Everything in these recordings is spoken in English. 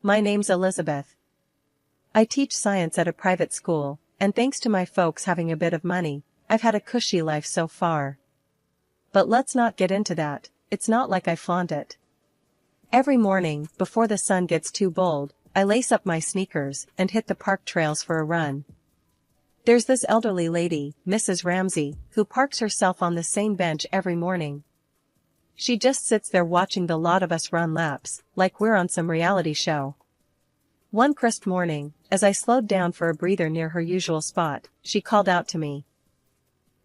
My name's Elizabeth. I teach science at a private school, and thanks to my folks having a bit of money, I've had a cushy life so far. But let's not get into that, it's not like I flaunt it. Every morning, before the sun gets too bold, I lace up my sneakers and hit the park trails for a run. There's this elderly lady, Mrs. Ramsey, who parks herself on the same bench every morning. She just sits there watching the lot of us run laps, like we're on some reality show. One crisp morning, as I slowed down for a breather near her usual spot, she called out to me.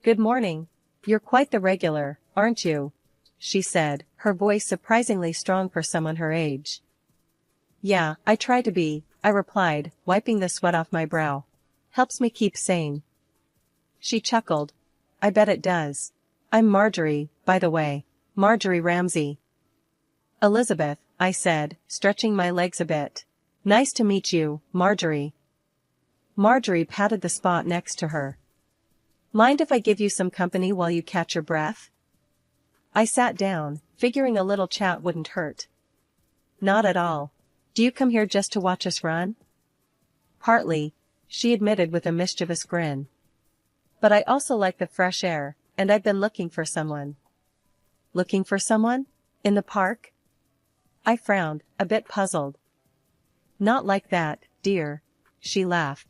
"Good morning. You're quite the regular, aren't you?" she said, her voice surprisingly strong for someone her age. "Yeah, I try to be," I replied, wiping the sweat off my brow. "Helps me keep sane." She chuckled. "I bet it does. I'm Marjorie, by the way. Marjorie Ramsey." "Elizabeth," I said, stretching my legs a bit. "Nice to meet you, Marjorie." Marjorie patted the spot next to her. "Mind if I give you some company while you catch your breath?" I sat down, figuring a little chat wouldn't hurt. "Not at all. Do you come here just to watch us run?" "Partly," she admitted with a mischievous grin. "But I also like the fresh air, and I've been looking for someone." "Looking for someone? In the park?" I frowned, a bit puzzled. "Not like that, dear," she laughed.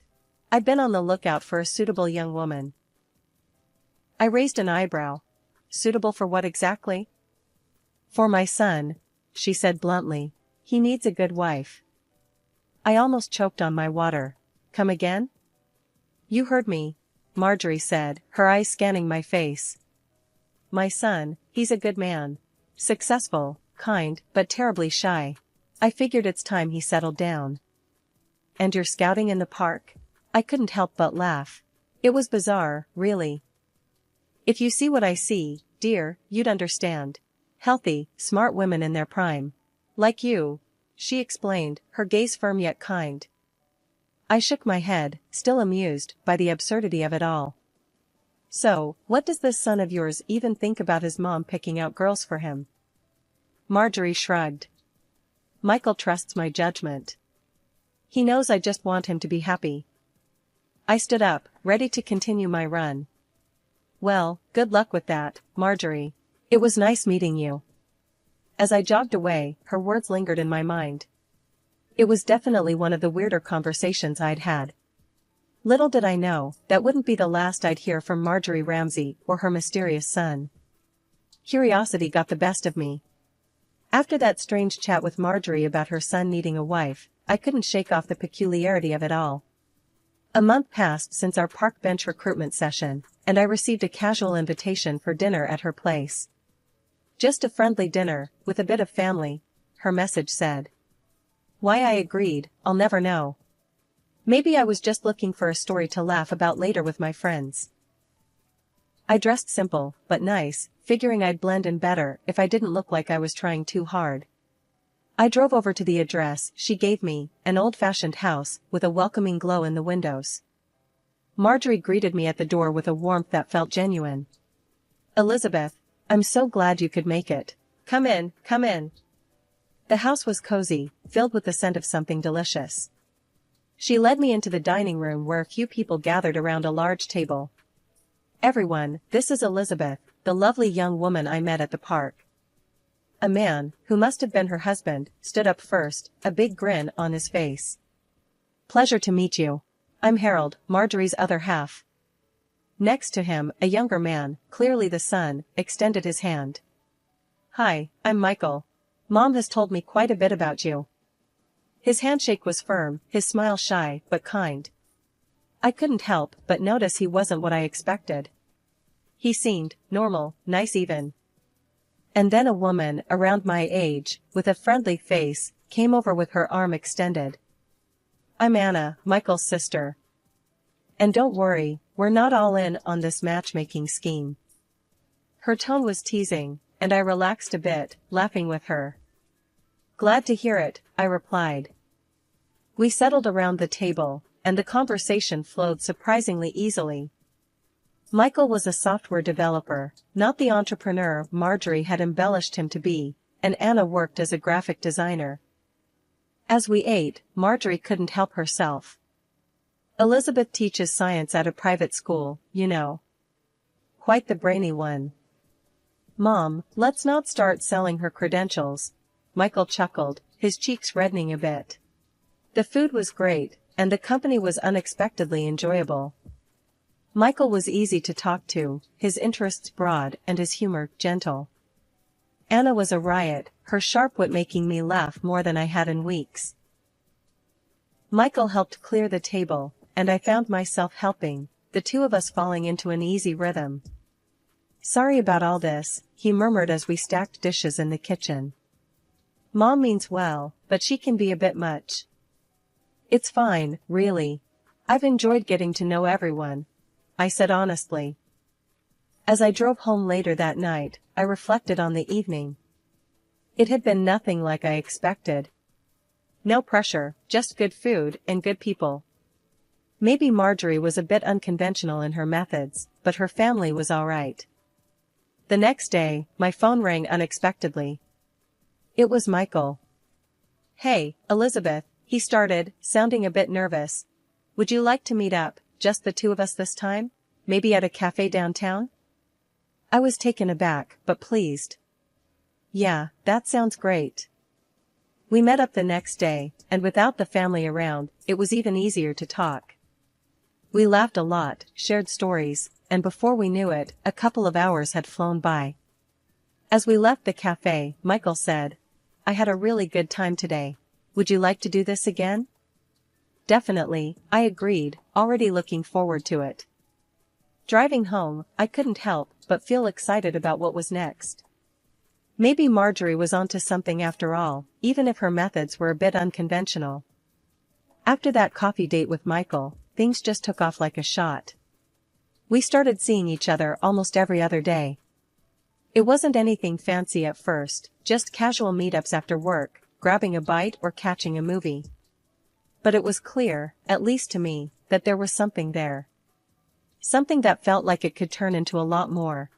"I've been on the lookout for a suitable young woman." I raised an eyebrow. "Suitable for what exactly?" "For my son," she said bluntly. "He needs a good wife." I almost choked on my water. "Come again?" "You heard me," Marjorie said, her eyes scanning my face. "My son, he's a good man. Successful, kind, but terribly shy. I figured it's time he settled down." "And you're scouting in the park?" I couldn't help but laugh. It was bizarre, really. "If you see what I see, dear, you'd understand. Healthy, smart women in their prime. Like you," she explained, her gaze firm yet kind. I shook my head, still amused by the absurdity of it all. "So, what does this son of yours even think about his mom picking out girls for him?" Marjorie shrugged. "Michael trusts my judgment. He knows I just want him to be happy." I stood up, ready to continue my run. "Well, good luck with that, Marjorie. It was nice meeting you." As I jogged away, her words lingered in my mind. It was definitely one of the weirder conversations I'd had. Little did I know, that wouldn't be the last I'd hear from Marjorie Ramsey or her mysterious son. Curiosity got the best of me. After that strange chat with Marjorie about her son needing a wife, I couldn't shake off the peculiarity of it all. A month passed since our park bench recruitment session, and I received a casual invitation for dinner at her place. "Just a friendly dinner, with a bit of family," her message said. Why I agreed, I'll never know. Maybe I was just looking for a story to laugh about later with my friends. I dressed simple, but nice, figuring I'd blend in better if I didn't look like I was trying too hard. I drove over to the address she gave me, an old-fashioned house with a welcoming glow in the windows. Marjorie greeted me at the door with a warmth that felt genuine. "Elizabeth, I'm so glad you could make it. Come in, come in." The house was cozy, filled with the scent of something delicious. She led me into the dining room where a few people gathered around a large table. "Everyone, this is Elizabeth, the lovely young woman I met at the park." A man, who must have been her husband, stood up first, a big grin on his face. "Pleasure to meet you. I'm Harold, Marjorie's other half." Next to him, a younger man, clearly the son, extended his hand. "Hi, I'm Michael. Mom has told me quite a bit about you." His handshake was firm, his smile shy, but kind. I couldn't help but notice he wasn't what I expected. He seemed normal, nice even. And then a woman, around my age, with a friendly face, came over with her arm extended. "I'm Anna, Michael's sister. And don't worry, we're not all in on this matchmaking scheme." Her tone was teasing, and I relaxed a bit, laughing with her. "Glad to hear it," I replied. We settled around the table, and the conversation flowed surprisingly easily. Michael was a software developer, not the entrepreneur Marjorie had embellished him to be, and Anna worked as a graphic designer. As we ate, Marjorie couldn't help herself. Elizabeth teaches science at a private school, you know. Quite the brainy one. Mom, let's not start selling her credentials. Michael chuckled, his cheeks reddening a bit. The food was great, and the company was unexpectedly enjoyable. Michael was easy to talk to, his interests broad and his humor gentle. Anna was a riot, her sharp wit making me laugh more than I had in weeks. Michael helped clear the table, and I found myself helping, the two of us falling into an easy rhythm. Sorry about all this, he murmured as we stacked dishes in the kitchen. Mom means well, but she can be a bit much. It's fine, really. I've enjoyed getting to know everyone, I said honestly. As I drove home later that night, I reflected on the evening. It had been nothing like I expected. No pressure, just good food and good people. Maybe Marjorie was a bit unconventional in her methods, but her family was all right. The next day, my phone rang unexpectedly. It was Michael. Hey, Elizabeth, he started, sounding a bit nervous. Would you like to meet up, just the two of us this time? Maybe at a cafe downtown? I was taken aback, but pleased. Yeah, that sounds great. We met up the next day, and without the family around, it was even easier to talk. We laughed a lot, shared stories, and before we knew it, a couple of hours had flown by. As we left the cafe, Michael said, I had a really good time today. Would you like to do this again? Definitely, I agreed, already looking forward to it. Driving home, I couldn't help but feel excited about what was next. Maybe Marjorie was onto something after all, even if her methods were a bit unconventional. After that coffee date with Michael, things just took off like a shot. We started seeing each other almost every other day. It wasn't anything fancy at first, just casual meetups after work, grabbing a bite or catching a movie. But it was clear, at least to me, that there was something there. Something that felt like it could turn into a lot more.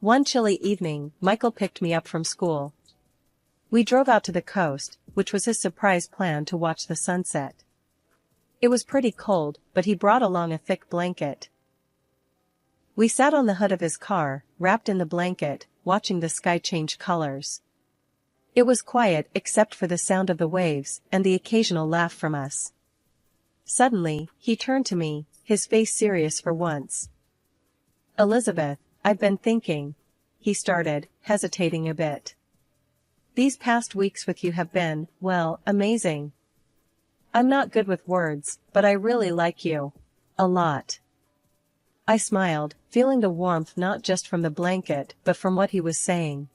One chilly evening, Michael picked me up from school. We drove out to the coast, which was his surprise plan to watch the sunset. It was pretty cold, but he brought along a thick blanket. We sat on the hood of his car, wrapped in the blanket, watching the sky change colors. It was quiet except for the sound of the waves and the occasional laugh from us. Suddenly, he turned to me, his face serious for once. Elizabeth, I've been thinking, he started, hesitating a bit. These past weeks with you have been, well, amazing. I'm not good with words, but I really like you. A lot. I smiled, feeling the warmth not just from the blanket but from what he was saying.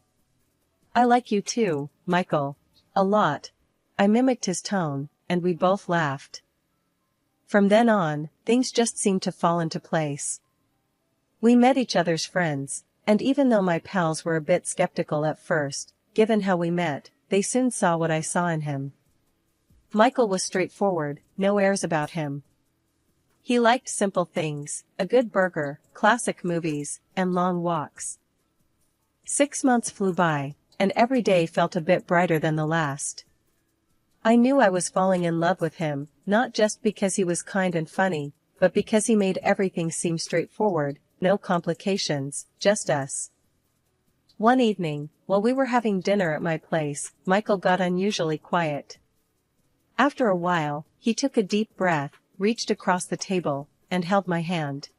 I like you too, Michael. A lot. I mimicked his tone, and we both laughed. From then on, things just seemed to fall into place. We met each other's friends, and even though my pals were a bit skeptical at first, given how we met, they soon saw what I saw in him. Michael was straightforward, no airs about him. He liked simple things, a good burger, classic movies, and long walks. 6 months flew by, and every day felt a bit brighter than the last. I knew I was falling in love with him, not just because he was kind and funny, but because he made everything seem straightforward, no complications, just us. One evening, while we were having dinner at my place, Michael got unusually quiet. After a while, he took a deep breath, reached across the table, and held my hand.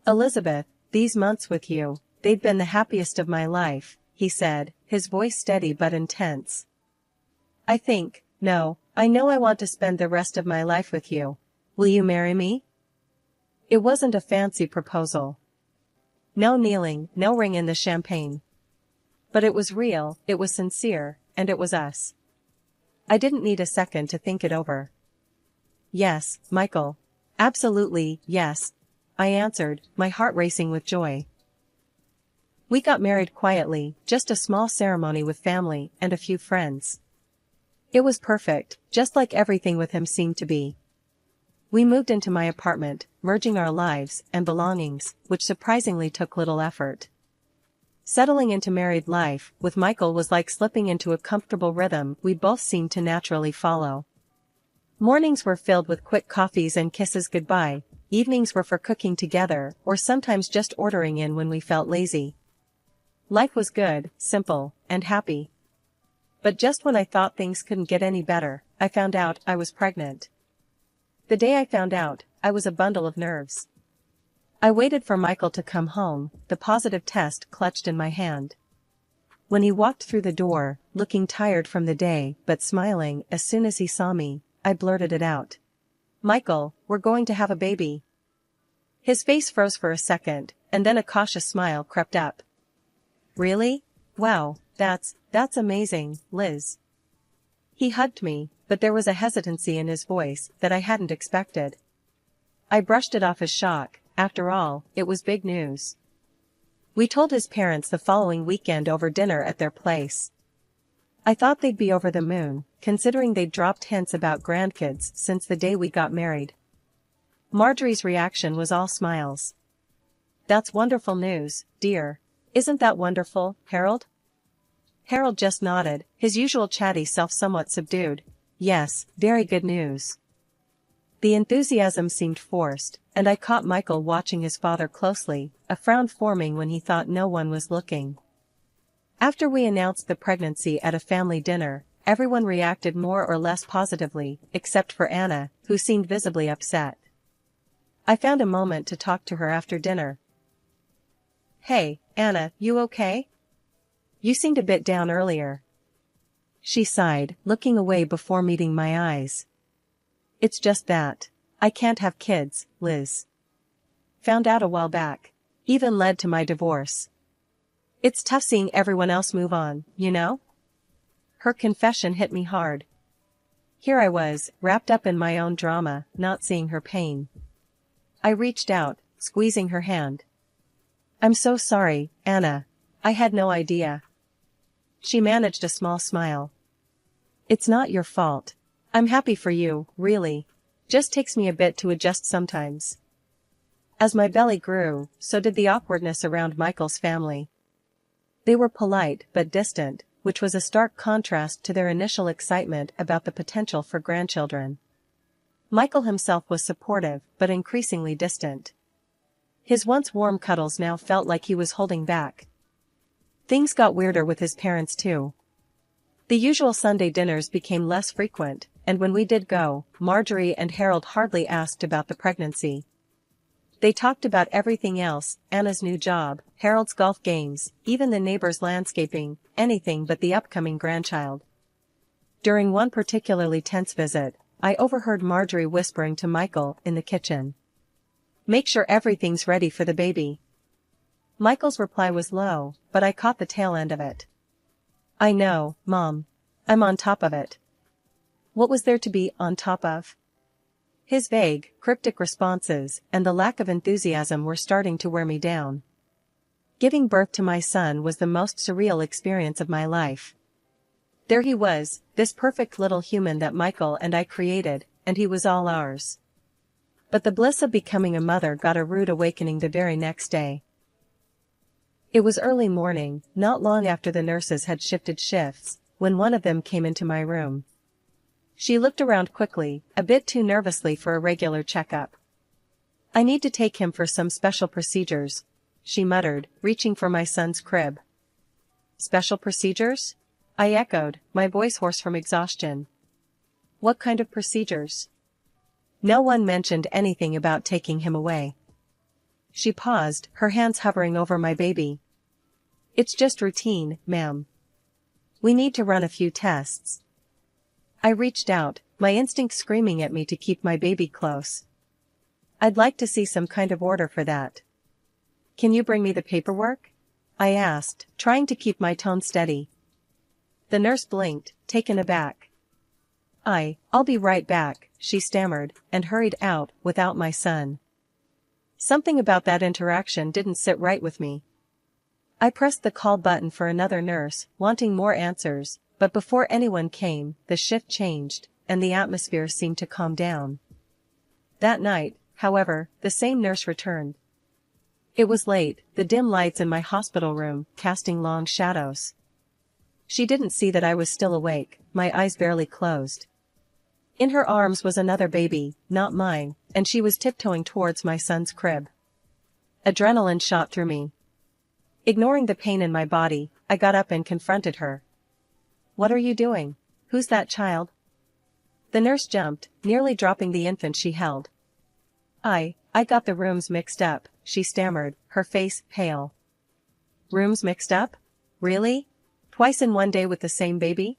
Elizabeth, these months with you, they've been the happiest of my life, he said, his voice steady but intense. I know I want to spend the rest of my life with you. Will you marry me? It wasn't a fancy proposal. No kneeling, no ring in the champagne. But it was real, it was sincere, and it was us. I didn't need a second to think it over. Yes, Michael. Absolutely, yes, I answered, my heart racing with joy. We got married quietly, just a small ceremony with family and a few friends. It was perfect, just like everything with him seemed to be. We moved into my apartment, merging our lives and belongings, which surprisingly took little effort. Settling into married life with Michael was like slipping into a comfortable rhythm we both seemed to naturally follow. Mornings were filled with quick coffees and kisses goodbye, evenings were for cooking together or sometimes just ordering in when we felt lazy. Life was good, simple, and happy. But just when I thought things couldn't get any better, I found out I was pregnant. The day I found out, I was a bundle of nerves. I waited for Michael to come home, the positive test clutched in my hand. When he walked through the door, looking tired from the day but smiling as soon as he saw me, I blurted it out. "Michael, we're going to have a baby." His face froze for a second, and then a cautious smile crept up. "Really? Wow, that's amazing, Liz." He hugged me, but there was a hesitancy in his voice that I hadn't expected. I brushed it off as shock. After all, it was big news. We told his parents the following weekend over dinner at their place. I thought they'd be over the moon, considering they'd dropped hints about grandkids since the day we got married. Marjorie's reaction was all smiles. "That's wonderful news, dear. Isn't that wonderful, Harold?" Harold just nodded, his usual chatty self somewhat subdued. "Yes, very good news." The enthusiasm seemed forced, and I caught Michael watching his father closely, a frown forming when he thought no one was looking. After we announced the pregnancy at a family dinner, everyone reacted more or less positively, except for Anna, who seemed visibly upset. I found a moment to talk to her after dinner. "Hey, Anna, you okay? You seemed a bit down earlier." She sighed, looking away before meeting my eyes. "It's just that. I can't have kids, Liz. Found out a while back. Even led to my divorce. It's tough seeing everyone else move on, you know?" Her confession hit me hard. Here I was, wrapped up in my own drama, not seeing her pain. I reached out, squeezing her hand. "I'm so sorry, Anna. I had no idea." She managed a small smile. "It's not your fault. I'm happy for you, really. Just takes me a bit to adjust sometimes." As my belly grew, so did the awkwardness around Michael's family. They were polite but distant, which was a stark contrast to their initial excitement about the potential for grandchildren. Michael himself was supportive but increasingly distant. His once warm cuddles now felt like he was holding back. Things got weirder with his parents too. The usual Sunday dinners became less frequent, and when we did go, Marjorie and Harold hardly asked about the pregnancy. They talked about everything else, Anna's new job, Harold's golf games, even the neighbor's landscaping, anything but the upcoming grandchild. During one particularly tense visit, I overheard Marjorie whispering to Michael in the kitchen. "Make sure everything's ready for the baby." Michael's reply was low, but I caught the tail end of it. "I know, Mom. I'm on top of it." What was there to be on top of? His vague, cryptic responses and the lack of enthusiasm were starting to wear me down. Giving birth to my son was the most surreal experience of my life. There he was, this perfect little human that Michael and I created, and he was all ours. But the bliss of becoming a mother got a rude awakening the very next day. It was early morning, not long after the nurses had shifted shifts, when one of them came into my room. She looked around quickly, a bit too nervously for a regular checkup. "I need to take him for some special procedures," she muttered, reaching for my son's crib. "Special procedures?" I echoed, my voice hoarse from exhaustion. "What kind of procedures?" No one mentioned anything about taking him away. She paused, her hands hovering over my baby. "It's just routine, ma'am. We need to run a few tests." I reached out, my instinct screaming at me to keep my baby close. "I'd like to see some kind of order for that." "Can you bring me the paperwork?" I asked, trying to keep my tone steady. The nurse blinked, taken aback. I'll be right back," she stammered, and hurried out, without my son. Something about that interaction didn't sit right with me. I pressed the call button for another nurse, wanting more answers, but before anyone came, the shift changed, and the atmosphere seemed to calm down. That night, however, the same nurse returned. It was late, the dim lights in my hospital room casting long shadows. She didn't see that I was still awake, my eyes barely closed. In her arms was another baby, not mine, and she was tiptoeing towards my son's crib. Adrenaline shot through me. Ignoring the pain in my body, I got up and confronted her. "What are you doing? Who's that child?" The nurse jumped, nearly dropping the infant she held. I got the rooms mixed up," she stammered, her face pale. "Rooms mixed up? Really? Twice in one day with the same baby?"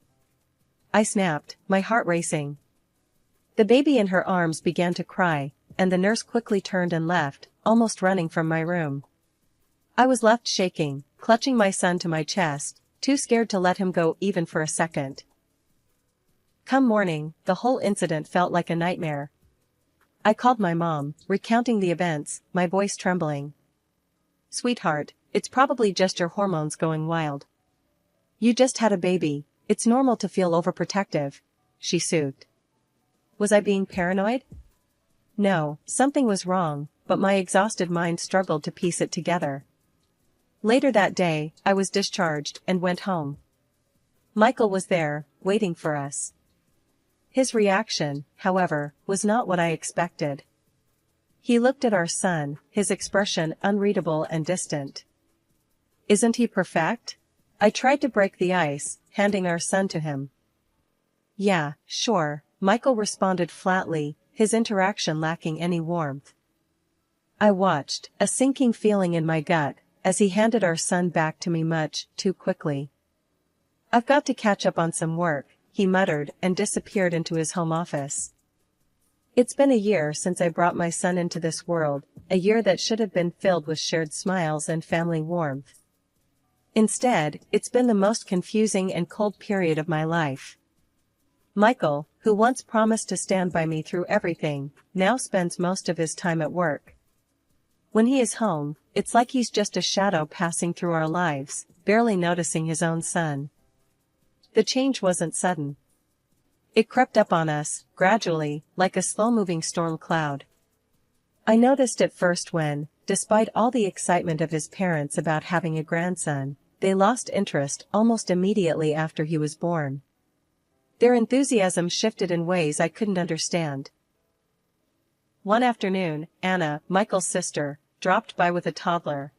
I snapped, my heart racing. The baby in her arms began to cry, and the nurse quickly turned and left, almost running from my room. I was left shaking, clutching my son to my chest, too scared to let him go even for a second. Come morning, the whole incident felt like a nightmare. I called my mom, recounting the events, my voice trembling. "Sweetheart, it's probably just your hormones going wild. You just had a baby, it's normal to feel overprotective," she soothed. Was I being paranoid? No, something was wrong, but my exhausted mind struggled to piece it together. Later that day, I was discharged and went home. Michael was there, waiting for us. His reaction, however, was not what I expected. He looked at our son, his expression unreadable and distant. "Isn't he perfect?" I tried to break the ice, handing our son to him. "Yeah, sure," Michael responded flatly, his interaction lacking any warmth. I watched, a sinking feeling in my gut, as he handed our son back to me much too quickly. "I've got to catch up on some work," he muttered and disappeared into his home office. It's been a year since I brought my son into this world, a year that should have been filled with shared smiles and family warmth. Instead, it's been the most confusing and cold period of my life. Michael, who once promised to stand by me through everything, now spends most of his time at work. When he is home, it's like he's just a shadow passing through our lives, barely noticing his own son. The change wasn't sudden. It crept up on us, gradually, like a slow-moving storm cloud. I noticed it first when, despite all the excitement of his parents about having a grandson, they lost interest almost immediately after he was born. Their enthusiasm shifted in ways I couldn't understand. One afternoon, Anna, Michael's sister, dropped by with a toddler.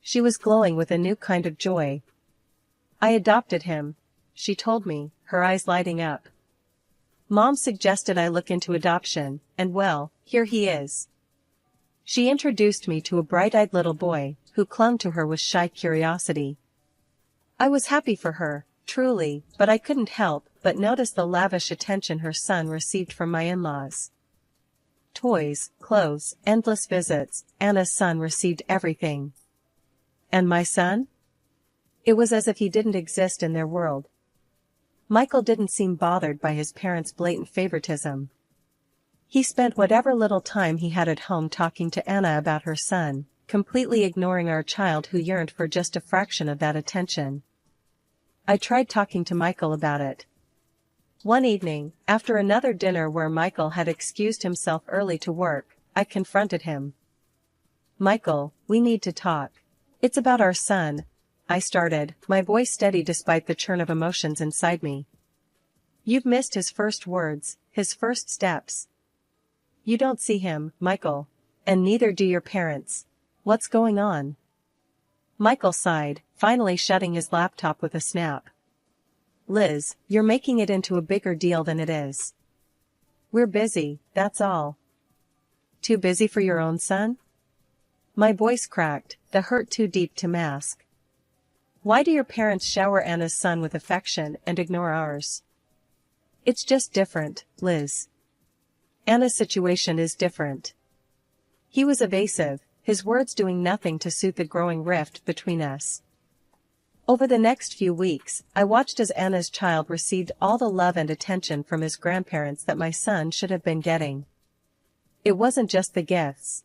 She was glowing with a new kind of joy. "I adopted him," she told me, her eyes lighting up. "Mom suggested I look into adoption, and well, here he is." She introduced me to a bright-eyed little boy, who clung to her with shy curiosity. I was happy for her, truly, but I couldn't help but notice the lavish attention her son received from my in-laws. Toys, clothes, endless visits, Anna's son received everything. And my son? It was as if he didn't exist in their world. Michael didn't seem bothered by his parents' blatant favoritism. He spent whatever little time he had at home talking to Anna about her son, completely ignoring our child who yearned for just a fraction of that attention. I tried talking to Michael about it. One evening, after another dinner where Michael had excused himself early to work, I confronted him. "Michael, we need to talk. It's about our son," I started, my voice steady despite the churn of emotions inside me. "You've missed his first words, his first steps. You don't see him, Michael. And neither do your parents. What's going on?" Michael sighed, finally shutting his laptop with a snap. "Liz, you're making it into a bigger deal than it is. We're busy, that's all." "Too busy for your own son?" My voice cracked, the hurt too deep to mask. "Why do your parents shower Anna's son with affection and ignore ours?" "It's just different, Liz. Anna's situation is different." He was evasive, his words doing nothing to soothe the growing rift between us. Over the next few weeks, I watched as Anna's child received all the love and attention from his grandparents that my son should have been getting. It wasn't just the gifts.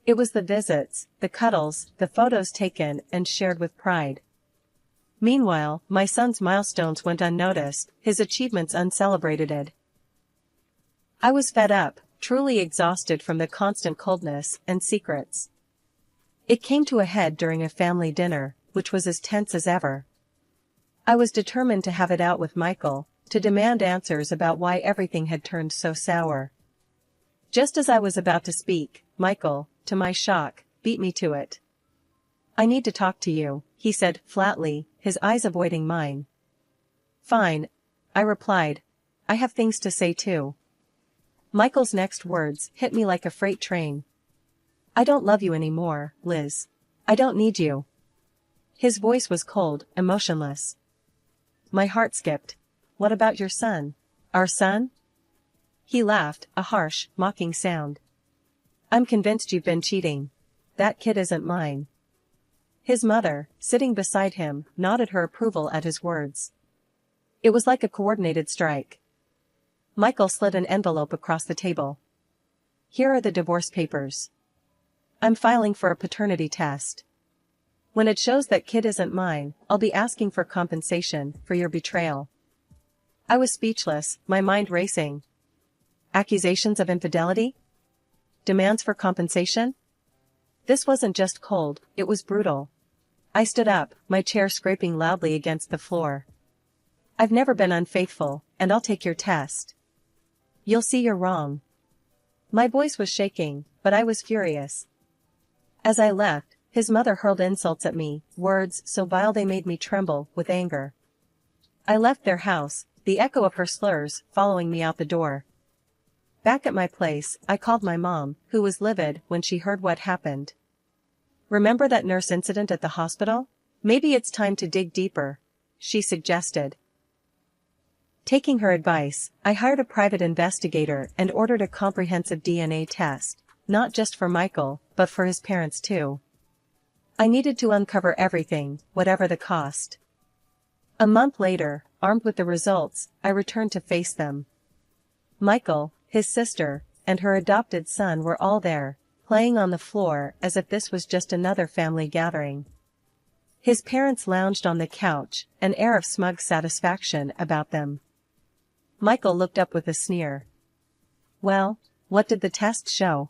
It was the visits, the cuddles, the photos taken and shared with pride. Meanwhile, my son's milestones went unnoticed, his achievements uncelebrated. I was fed up, truly exhausted from the constant coldness and secrets. It came to a head during a family dinner, which was as tense as ever. I was determined to have it out with Michael, to demand answers about why everything had turned so sour. Just as I was about to speak, Michael, to my shock, beat me to it. "I need to talk to you," he said flatly, his eyes avoiding mine. "Fine," I replied. "I have things to say too." Michael's next words hit me like a freight train. "I don't love you anymore, Liz. I don't need you." His voice was cold, emotionless. My heart skipped. "What about your son? Our son?" He laughed, a harsh, mocking sound. "I'm convinced you've been cheating. That kid isn't mine." His mother, sitting beside him, nodded her approval at his words. It was like a coordinated strike. Michael slid an envelope across the table. "Here are the divorce papers. I'm filing for a paternity test. When it shows that kid isn't mine, I'll be asking for compensation for your betrayal." I was speechless, my mind racing. Accusations of infidelity? Demands for compensation? This wasn't just cold, it was brutal. I stood up, my chair scraping loudly against the floor. "I've never been unfaithful, and I'll take your test. You'll see you're wrong." My voice was shaking, but I was furious. As I left, his mother hurled insults at me, words so vile they made me tremble with anger. I left their house, the echo of her slurs following me out the door. Back at my place, I called my mom, who was livid when she heard what happened. "Remember that nurse incident at the hospital? Maybe it's time to dig deeper," she suggested. Taking her advice, I hired a private investigator and ordered a comprehensive DNA test, not just for Michael, but for his parents too. I needed to uncover everything, whatever the cost. A month later, armed with the results, I returned to face them. Michael, his sister, and her adopted son were all there, playing on the floor as if this was just another family gathering. His parents lounged on the couch, an air of smug satisfaction about them. Michael looked up with a sneer. "Well, what did the test show?"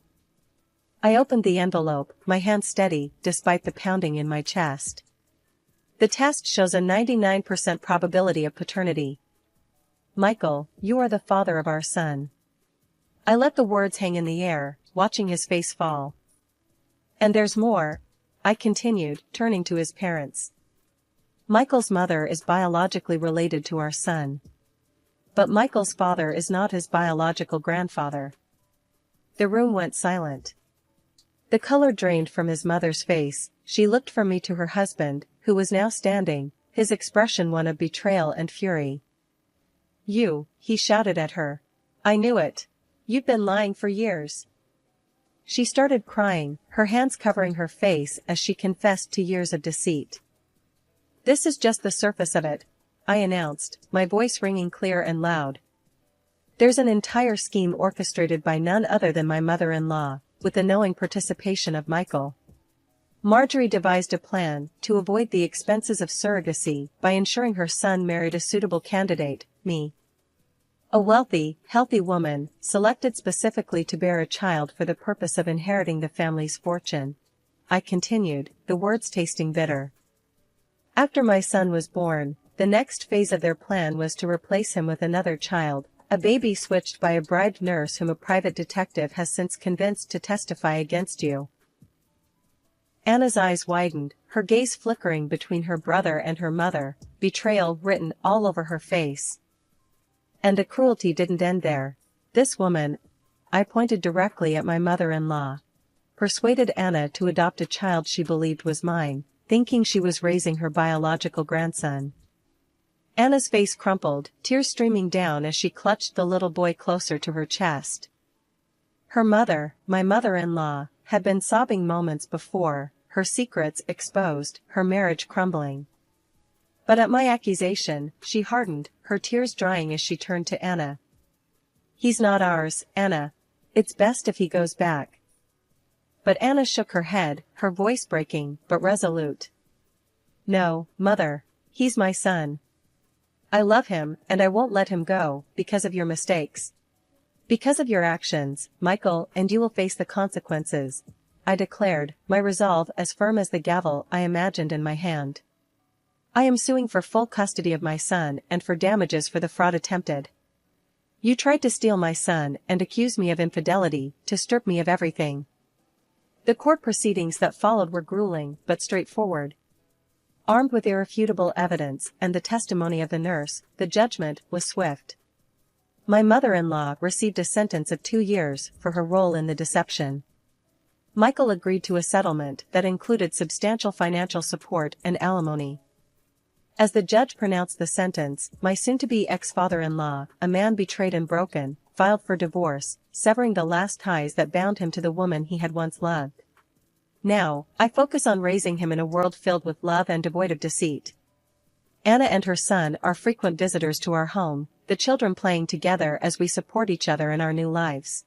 I opened the envelope, my hand steady, despite the pounding in my chest. "The test shows a 99% probability of paternity. Michael, you are the father of our son." I let the words hang in the air, watching his face fall. "And there's more," I continued, turning to his parents. "Michael's mother is biologically related to our son. But Michael's father is not his biological grandfather." The room went silent. The color drained from his mother's face, she looked from me to her husband, who was now standing, his expression one of betrayal and fury. "You," he shouted at her. "I knew it. You've been lying for years." She started crying, her hands covering her face as she confessed to years of deceit. "This is just the surface of it," I announced, my voice ringing clear and loud. "There's an entire scheme orchestrated by none other than my mother-in-law, with the knowing participation of Michael. Marjorie devised a plan to avoid the expenses of surrogacy by ensuring her son married a suitable candidate, me. A wealthy, healthy woman, selected specifically to bear a child for the purpose of inheriting the family's fortune," I continued, the words tasting bitter. "After my son was born, the next phase of their plan was to replace him with another child, a baby switched by a bribed nurse whom a private detective has since convinced to testify against you." Anna's eyes widened, her gaze flickering between her brother and her mother, betrayal written all over her face. And the cruelty didn't end there. This woman, I pointed directly at my mother-in-law, persuaded Anna to adopt a child she believed was mine, thinking she was raising her biological grandson. Anna's face crumpled, tears streaming down as she clutched the little boy closer to her chest. Her mother, my mother-in-law, had been sobbing moments before, her secrets exposed, her marriage crumbling. But at my accusation, she hardened, her tears drying as she turned to Anna. "He's not ours, Anna. It's best if he goes back." But Anna shook her head, her voice breaking, but resolute. "No, Mother. He's my son. I love him, and I won't let him go, because of your mistakes. Because of your actions, Michael, and you will face the consequences. I declared, my resolve as firm as the gavel I imagined in my hand. I am suing for full custody of my son and for damages for the fraud attempted. You tried to steal my son and accuse me of infidelity, to strip me of everything. The court proceedings that followed were grueling but straightforward. Armed with irrefutable evidence and the testimony of the nurse, the judgment was swift. My mother-in-law received a sentence of 2 years for her role in the deception. Michael agreed to a settlement that included substantial financial support and alimony. As the judge pronounced the sentence, my soon-to-be ex-father-in-law, a man betrayed and broken, filed for divorce, severing the last ties that bound him to the woman he had once loved. Now, I focus on raising him in a world filled with love and devoid of deceit. Anna and her son are frequent visitors to our home, the children playing together as we support each other in our new lives.